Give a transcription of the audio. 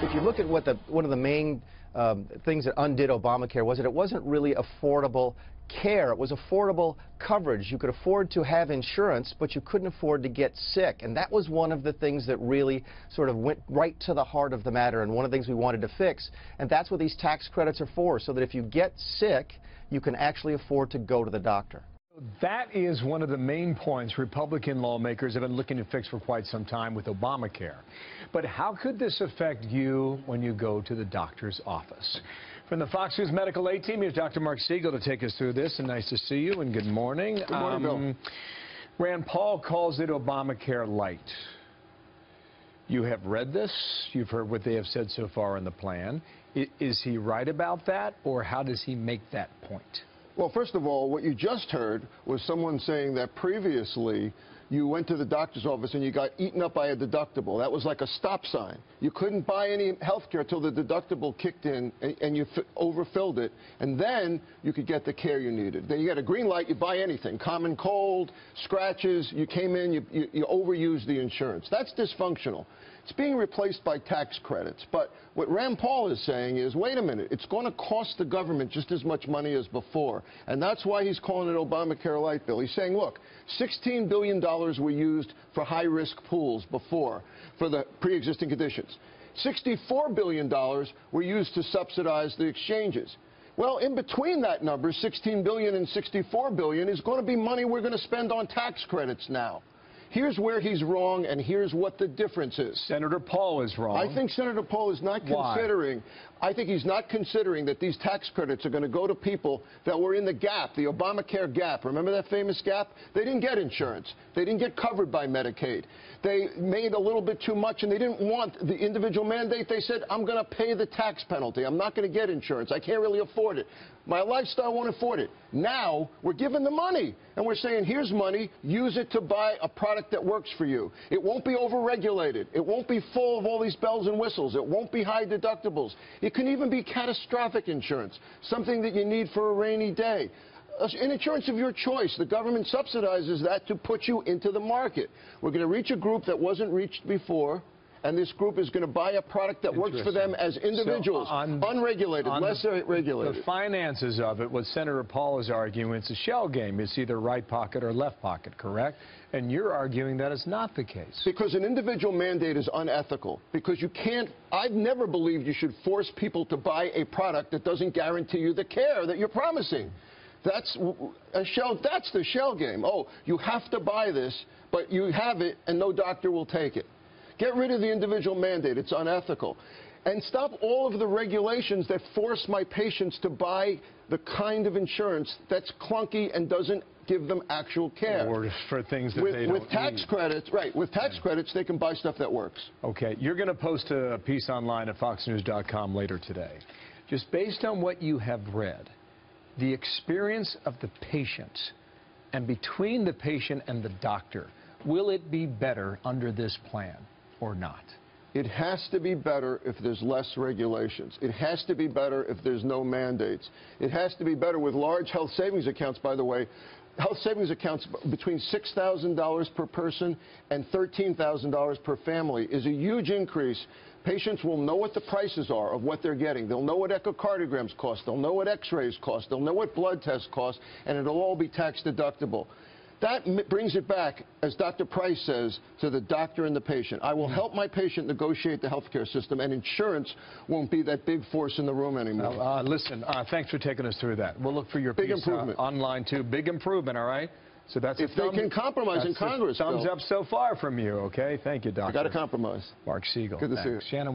If you look at what one of the main things that undid Obamacare was that it wasn't really affordable care. It was affordable coverage. You could afford to have insurance, but you couldn't afford to get sick. And that was one of the things that really sort of went right to the heart of the matter, and one of the things we wanted to fix. And that's what these tax credits are for, so that if you get sick, you can actually afford to go to the doctor. That is one of the main points Republican lawmakers have been looking to fix for quite some time with Obamacare. But how could this affect you when you go to the doctor's office? From the Fox News Medical A team, here's Dr. Mark Siegel to take us through this. And nice to see you, and good morning. Good morning, Bill. Rand Paul calls it Obamacare light. You have read this. You've heard what they have said so far in the plan. Is he right about that, or how does he make that point? Well, first of all, what you just heard was someone saying that previously you went to the doctor's office and you got eaten up by a deductible. That was like a stop sign. You couldn't buy any health care until the deductible kicked in and you overfilled it, and then you could get the care you needed. Then you got a green light, you buy anything. Common cold, scratches, you came in, you overused the insurance. That's dysfunctional. It's being replaced by tax credits. But what Rand Paul is saying is, wait a minute, it's going to cost the government just as much money as before. And that's why he's calling it Obamacare light, Bill. He's saying, look, $16 billion were used for high-risk pools before, for the pre-existing conditions. $64 billion were used to subsidize the exchanges. Well, in between that number, $16 billion and $64 billion, is going to be money we're going to spend on tax credits now. Here's where he's wrong, and here's what the difference is. Senator Paul is wrong. I think Senator Paul is not considering. I think he's not considering that these tax credits are going to go to people that were in the gap, the Obamacare gap. Remember that famous gap? They didn't get insurance. They didn't get covered by Medicaid. They made a little bit too much, and they didn't want the individual mandate. They said, I'm going to pay the tax penalty. I'm not going to get insurance. I can't really afford it. My lifestyle won't afford it. Now we're giving the money, and we're saying, here's money. Use it to buy a product that works for you. It won't be overregulated. It won't be full of all these bells and whistles. It won't be high deductibles. It can even be catastrophic insurance, something that you need for a rainy day. An insurance of your choice. The government subsidizes that to put you into the market. We're going to reach a group that wasn't reached before, and this group is going to buy a product that works for them as individuals, so unregulated, less regulated. The finances of it, what Senator Paul is arguing, it's a shell game. It's either right pocket or left pocket, correct? And you're arguing that is not the case. Because an individual mandate is unethical. Because you can't, I've never believed you should force people to buy a product that doesn't guarantee you the care that you're promising. That's the shell game. Oh, you have to buy this, but you have it and no doctor will take it. Get rid of the individual mandate. It's unethical. And stop all of the regulations that force my patients to buy the kind of insurance that's clunky and doesn't give them actual care. Or for things that they don't with tax credits, right, with tax credits, they can buy stuff that works. Okay, you're going to post a piece online at foxnews.com later today. Just based on what you have read, the experience of the patient, and between the patient and the doctor, will it be better under this plan or not? It has to be better if there's less regulations. It has to be better if there's no mandates. It has to be better with large health savings accounts, by the way. Health savings accounts between $6,000 per person and $13,000 per family is a huge increase. Patients will know what the prices are of what they're getting. They'll know what echocardiograms cost. They'll know what x-rays cost. They'll know what blood tests cost, and it'll all be tax deductible. That brings it back, as Dr. Price says, to the doctor and the patient. I will help my patient negotiate the health care system, and insurance won't be that big force in the room anymore. Listen, thanks for taking us through that. We'll look for your piece online, too. Big improvement, all right? So that's if they can compromise in Congress. Thumbs up so far from you, okay? Thank you, Doctor. I got to compromise. Mark Siegel. Good to see you. Shannon.